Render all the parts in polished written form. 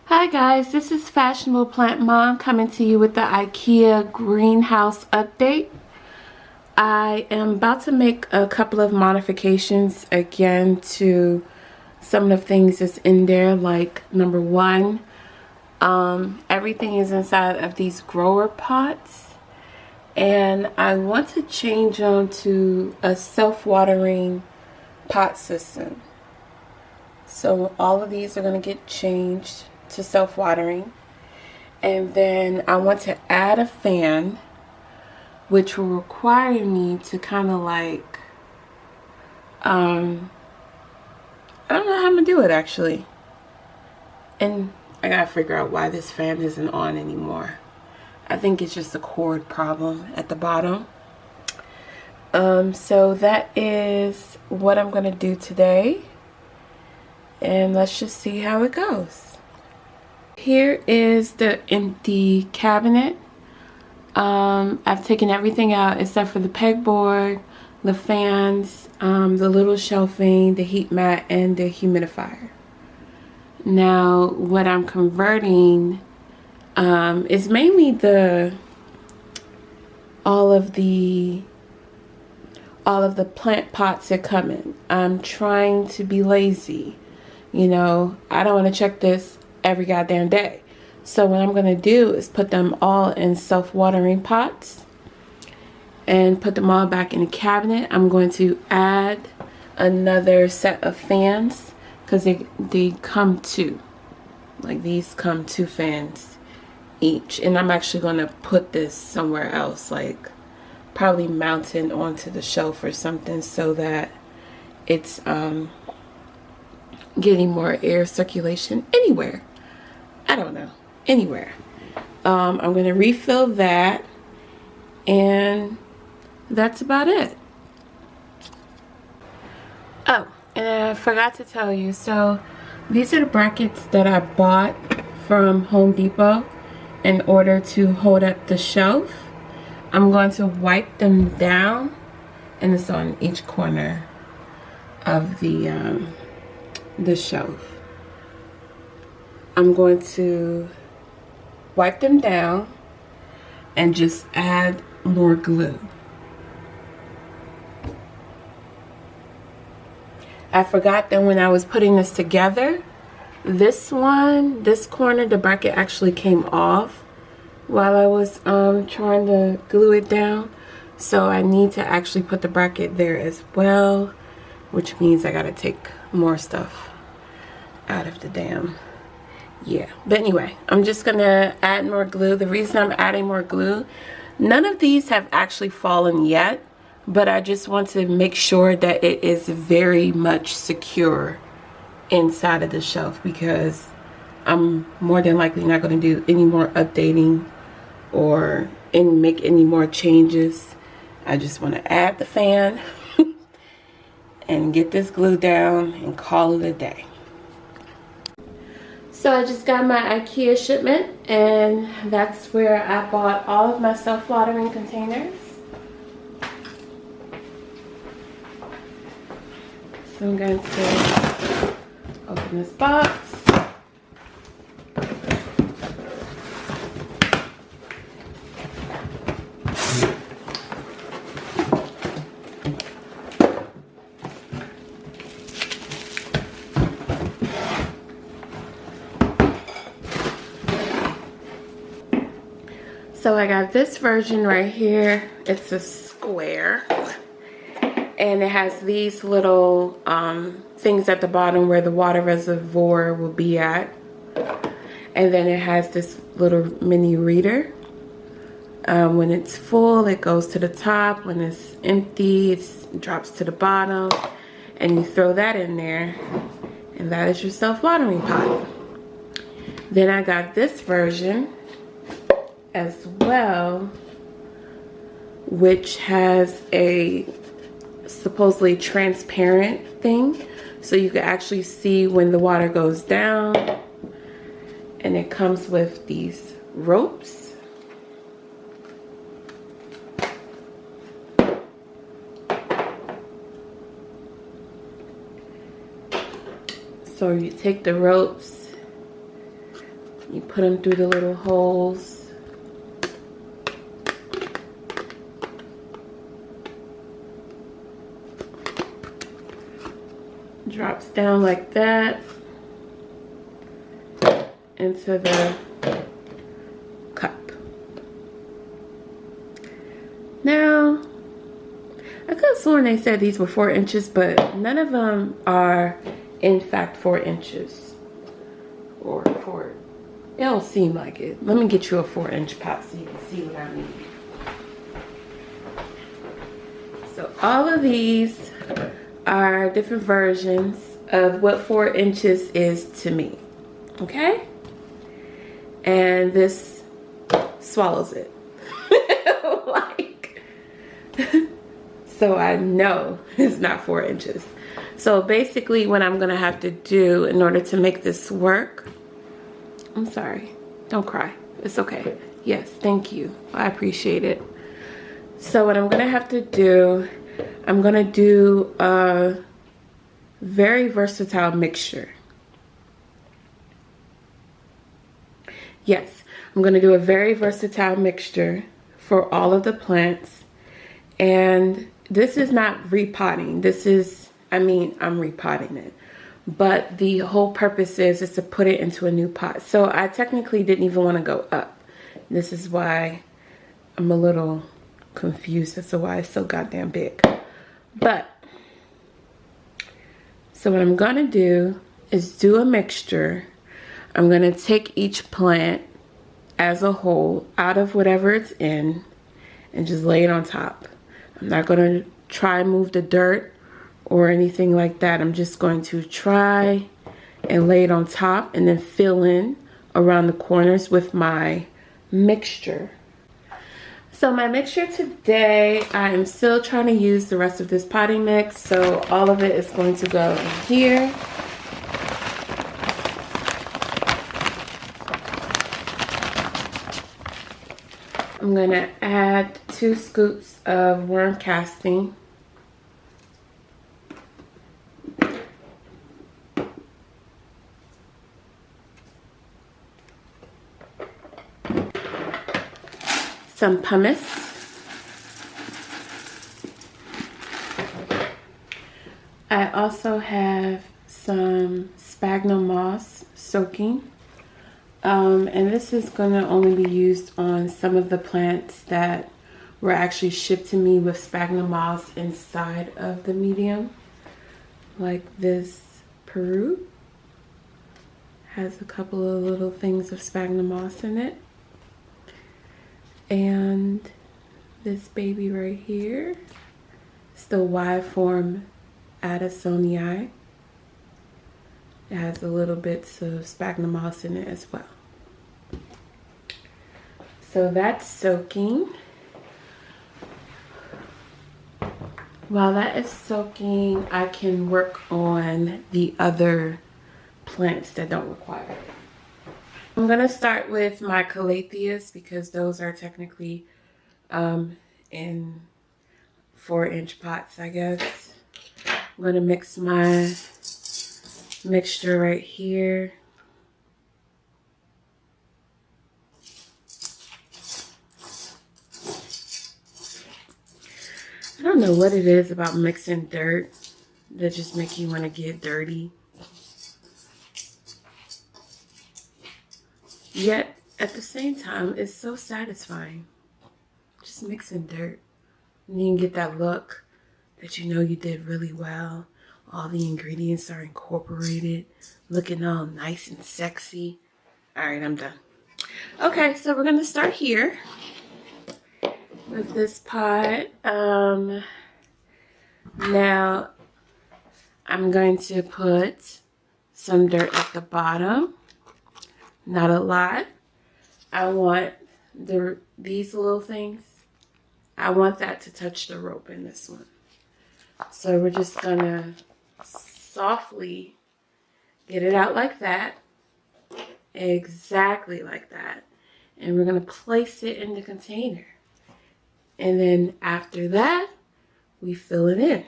Hi guys, this is Fashionable Plant Mom coming to you with the Ikea greenhouse update. I am about to make a couple of modifications again to some of the things that's in there. Like number one, everything is inside of these grower pots, and I want to change them to a self-watering pot system. So all of these are going to get changed to self-watering, and then I want to add a fan, which will require me to kind of like I don't know how I'm gonna do it actually, and I gotta figure out why this fan isn't on anymore. I think it's just a cord problem at the bottom. So that is what I'm gonna do today, and let's just see how it goes. Here is the empty cabinet. I've taken everything out except for the pegboard, the fans, the little shelving, the heat mat, and the humidifier. Now, what I'm converting is mainly all of the plant pots that come in. I'm trying to be lazy. You know, I don't want to check this every goddamn day. So what I'm going to do is put them all in self-watering pots and put them all back in the cabinet. I'm going to add another set of fans because they come two. Like these come two fans each. And I'm actually going to put this somewhere else, like probably mounted onto the shelf or something, so that it's getting more air circulation anywhere. I don't know. Anywhere. I'm going to refill that, and that's about it. Oh, and I forgot to tell you, so these are the brackets that I bought from Home Depot in order to hold up the shelf. I'm going to wipe them down, and it's on each corner of the shelf. I'm going to wipe them down and just add more glue. I forgot that when I was putting this together, this corner, the bracket actually came off while I was trying to glue it down. So I need to actually put the bracket there as well, which means I gotta take more stuff out of the damn. Yeah, but anyway, I'm just gonna add more glue. The reason I'm adding more glue, none of these have actually fallen yet, but I just want to make sure that it is very much secure inside of the shelf, because I'm more than likely not going to do any more updating or make any more changes. I just want to add the fan and get this glue down and call it a day. So I just got my Ikea shipment, and that's where I bought all of my self-watering containers. So I'm going to open this box. So I got this version right here. It's a square, and it has these little things at the bottom where the water reservoir will be at, and then it has this little mini reader. When it's full, it goes to the top. When it's empty, it drops to the bottom, and you throw that in there, and that is your self-watering pot. Then I got this version as well, which has a supposedly transparent thing, so you can actually see when the water goes down, and it comes with these ropes. So you take the ropes, You put them through the little holes. Drops down like that into the cup. Now, I could have sworn they said these were 4 inches, but none of them are in fact 4 inches. Or 4. It don't seem like it. Let me get you a 4-inch pot so you can see what I mean. So all of these are different versions of what 4 inches is to me. Okay? And this swallows it. Like, so I know it's not 4 inches. So basically what I'm gonna have to do in order to make this work, I'm sorry, don't cry, it's okay. Yes, thank you, I appreciate it. So what I'm gonna have to do, I'm gonna do a very versatile mixture. Yes, I'm gonna do a very versatile mixture for all of the plants. And this is not repotting. This is, I mean, I'm repotting it. But the whole purpose is to put it into a new pot. So I technically didn't even want to go up. This is why I'm a little confused as to why it's so goddamn big. But, so what I'm gonna do is do a mixture. I'm gonna take each plant as a whole out of whatever it's in and just lay it on top. I'm not gonna try and move the dirt or anything like that. I'm just going to try and lay it on top and then fill in around the corners with my mixture. So my mixture today, I am still trying to use the rest of this potting mix. So all of it is going to go in here. I'm gonna add 2 scoops of worm casting. Some pumice. I also have some sphagnum moss soaking. And this is going to only be used on some of the plants that were actually shipped to me with sphagnum moss inside of the medium. Like this Peru has a couple of little things of sphagnum moss in it. And this baby right here, it's the Y form Addisonii. It has a little bits of sphagnum moss in it as well. So that's soaking. While that is soaking, I can work on the other plants that don't require it. I'm gonna start with my calatheas because those are technically in 4-inch pots, I guess. I'm gonna mix my mixture right here. I don't know what it is about mixing dirt that just make you want to get dirty. Yet, at the same time, it's so satisfying. Just mixing dirt. And you can get that look that you know you did really well. All the ingredients are incorporated. Looking all nice and sexy. Alright, I'm done. Okay, so we're going to start here with this pot. Now, I'm going to put some dirt at the bottom. Not a lot. I want these little things. I want that to touch the rope in this one. So we're just gonna softly get it out like that. Exactly like that. And we're gonna place it in the container. And then after that, we fill it in.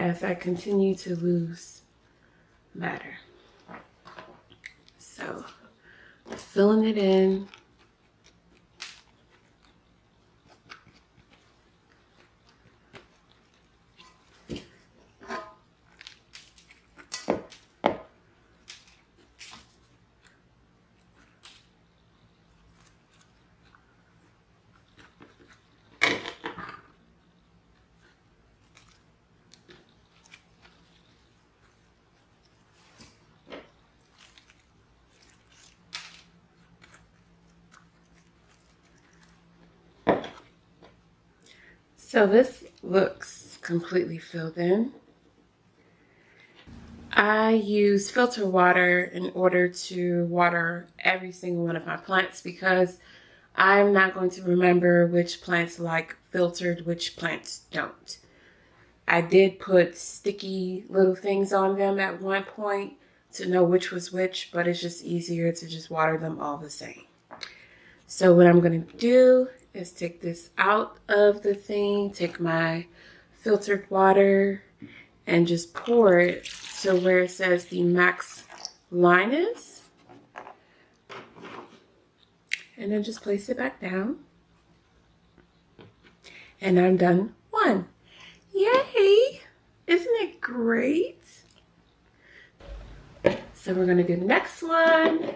as I continue to lose matter. So, filling it in. So this looks completely filled in. I use filter water in order to water every single one of my plants because I'm not going to remember which plants like filtered, which plants don't. I did put sticky little things on them at one point to know which was which, but it's just easier to just water them all the same. So what I'm going to do is take this out of the thing, take my filtered water, and just pour it to where it says the max line is. And then just place it back down. And I'm done one. Yay! Isn't it great? So we're going to do the next one.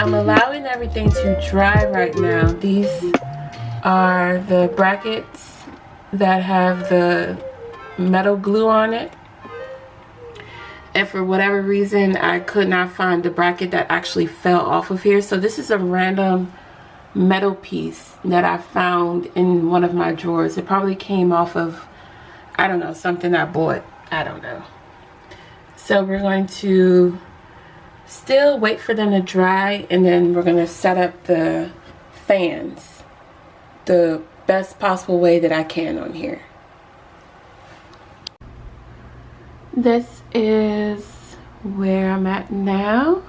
I'm allowing everything to dry right now. These are the brackets that have the metal glue on it. And for whatever reason, I could not find the bracket that actually fell off of here. So this is a random metal piece that I found in one of my drawers. It probably came off of, I don't know, something I bought. I don't know. So we're going to still wait for them to dry, and then we're going to set up the fans the best possible way that I can on here. This is where I'm at now.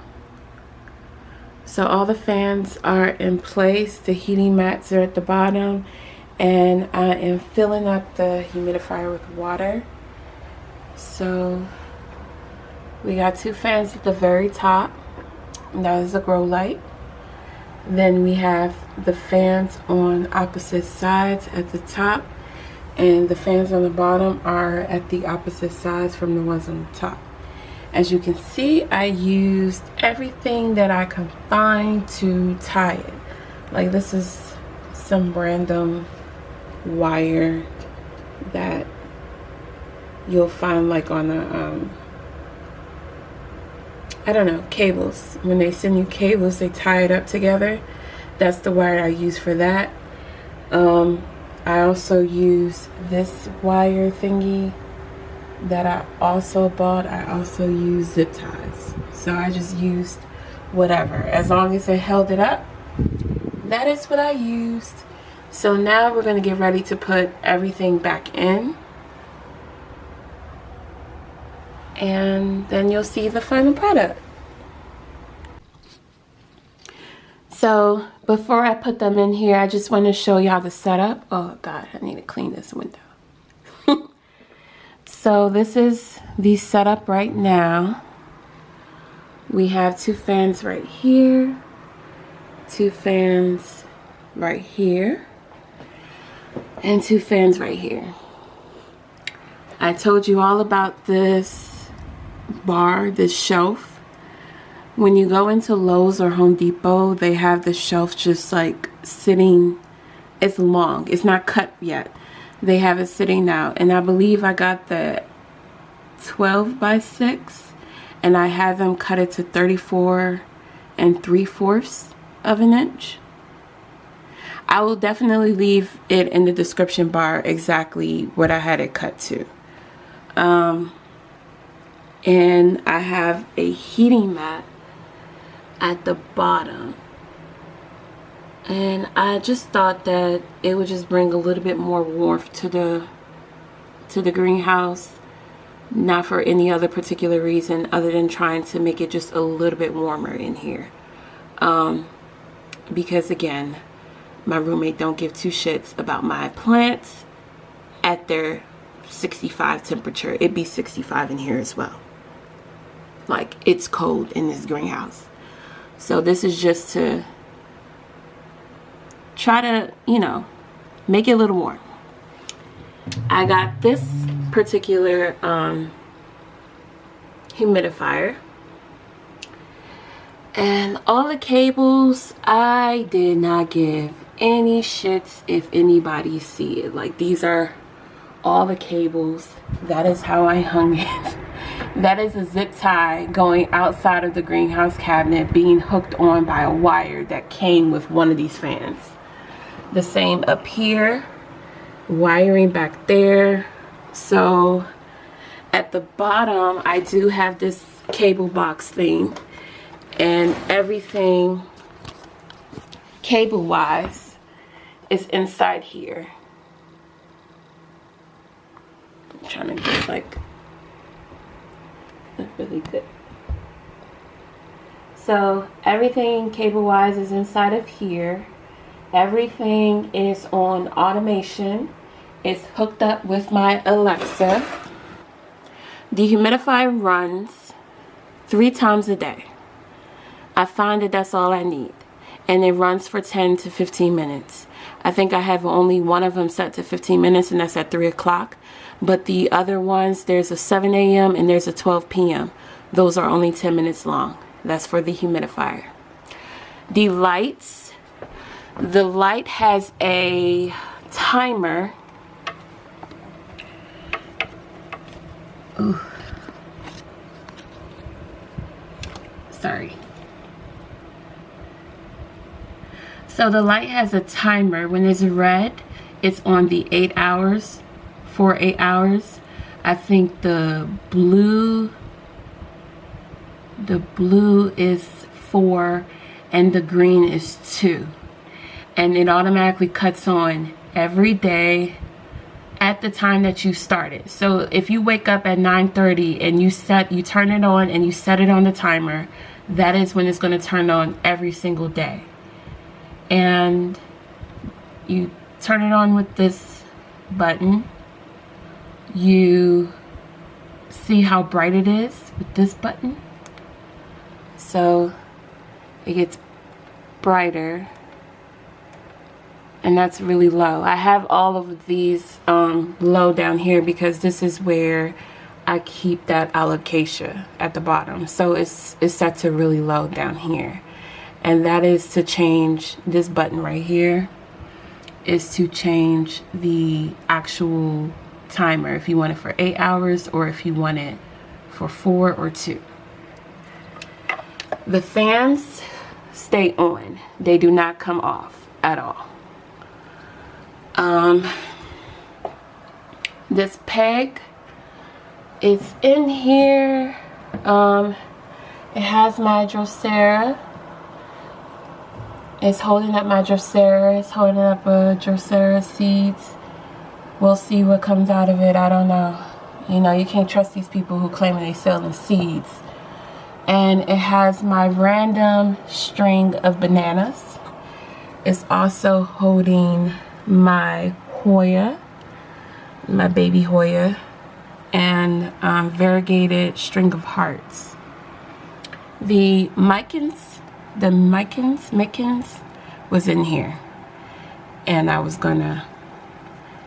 So all the fans are in place, the heating mats are at the bottom, and I am filling up the humidifier with water. So we got 2 fans at the very top. That is a grow light. Then we have the fans on opposite sides at the top, and the fans on the bottom are at the opposite sides from the ones on the top. As you can see, I used everything that I could find to tie it. Like, this is some random wire that you'll find like on the I don't know, cables. When they send you cables, they tie it up together. That's the wire I use for that. I also use this wire thingy that I also bought. I also use zip ties. So I just used whatever. As long as it held it up, that is what I used. So now we're going to get ready to put everything back in. And then you'll see the final product. So before I put them in here, I just want to show y'all the setup. Oh God, I need to clean this window. So this is the setup right now. We have 2 fans right here, 2 fans right here, and 2 fans right here. I told you all about this bar, this shelf. When you go into Lowe's or Home Depot, they have the shelf just like sitting. It's long, it's not cut yet. They have it sitting out, and I believe I got the 12 by 6, and I had them cut it to 34 3/4 of an inch. I will definitely leave it in the description bar exactly what I had it cut to. And I have a heating mat at the bottom, and I just thought that it would just bring a little bit more warmth to the greenhouse, not for any other particular reason other than trying to make it just a little bit warmer in here. Because again, my roommate don't give 2 shits about my plants at their 65 temperature. It'd be 65 in here as well. Like, it's cold in this greenhouse. So this is just to try to, you know, make it a little warm. I got this particular humidifier, and all the cables, I did not give any shits if anybody see it. Like, these are all the cables. That is how I hung it. That is a zip tie going outside of the greenhouse cabinet, being hooked on by a wire that came with one of these fans. The same up here, wiring back there. So at the bottom, I do have this cable box thing, and everything cable wise is inside here. I'm trying to get like really good. So everything cable wise is inside of here. Everything is on automation. It's hooked up with my Alexa. The humidifier runs 3 times a day. I find that that's all I need, and it runs for 10 to 15 minutes. I think I have only one of them set to 15 minutes, and that's at 3 o'clock. But the other ones, there's a 7 a.m. and there's a 12 p.m. Those are only 10 minutes long. That's for the humidifier. The lights. The light has a timer. Ooh. Sorry. So the light has a timer. When it's red, it's on the 8 hours. For 8 hours. I think the blue is 4 and the green is 2, and it automatically cuts on every day at the time that you started. So if you wake up at 9:30 and you turn it on and you set it on the timer, that is when it's going to turn on every single day. And you turn it on with this button. You see how bright it is with this button. So it gets brighter, and that's really low. I have all of these low down here because this is where I keep that alocasia at the bottom. So it's set to really low down here. And that is to change this button right here, is to change the actual timer, if you want it for 8 hours or if you want it for 4 or 2. The fans stay on. They do not come off at all. This peg is in here. It has my Drosera. It's holding up my Drosera. It's holding up a Drosera seeds. We'll see what comes out of it. I don't know. You know, you can't trust these people who claim they sell in seeds. And it has my random string of bananas. It's also holding my Hoya, my baby Hoya, and variegated string of hearts. The Micans was in here, and I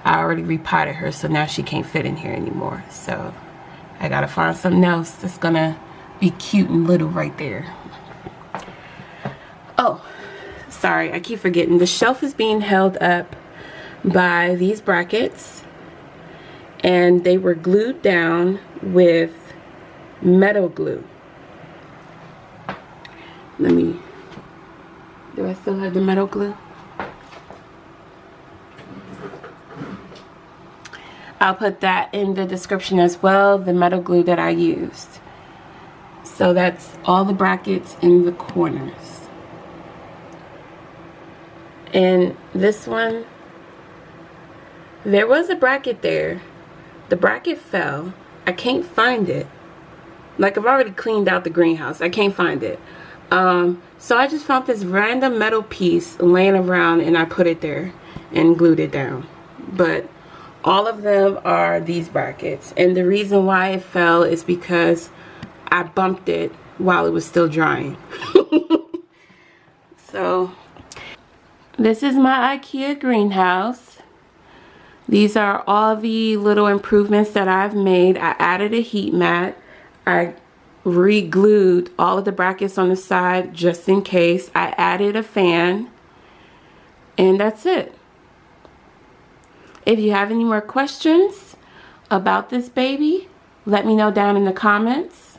already repotted her, so now she can't fit in here anymore. So I gotta find something else that's gonna be cute and little right there. Oh, sorry, I keep forgetting. The shelf is being held up by these brackets, and they were glued down with metal glue. Do I still have the metal glue? I'll put that in the description as well, the metal glue that I used. So that's all the brackets in the corners. And this one, there was a bracket there. The bracket fell. I can't find it. Like, I've already cleaned out the greenhouse. I can't find it. So I just found this random metal piece laying around, and I put it there and glued it down. But all of them are these brackets. And the reason why it fell is because I bumped it while it was still drying. So this is my Ikea greenhouse. These are all the little improvements that I've made. I added a heat mat. I re-glued all of the brackets on the side just in case. I added a fan, and that's it. If you have any more questions about this baby, let me know down in the comments.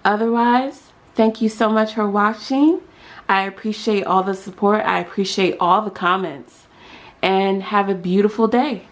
Otherwise, thank you so much for watching. I appreciate all the support. I appreciate all the comments. And have a beautiful day.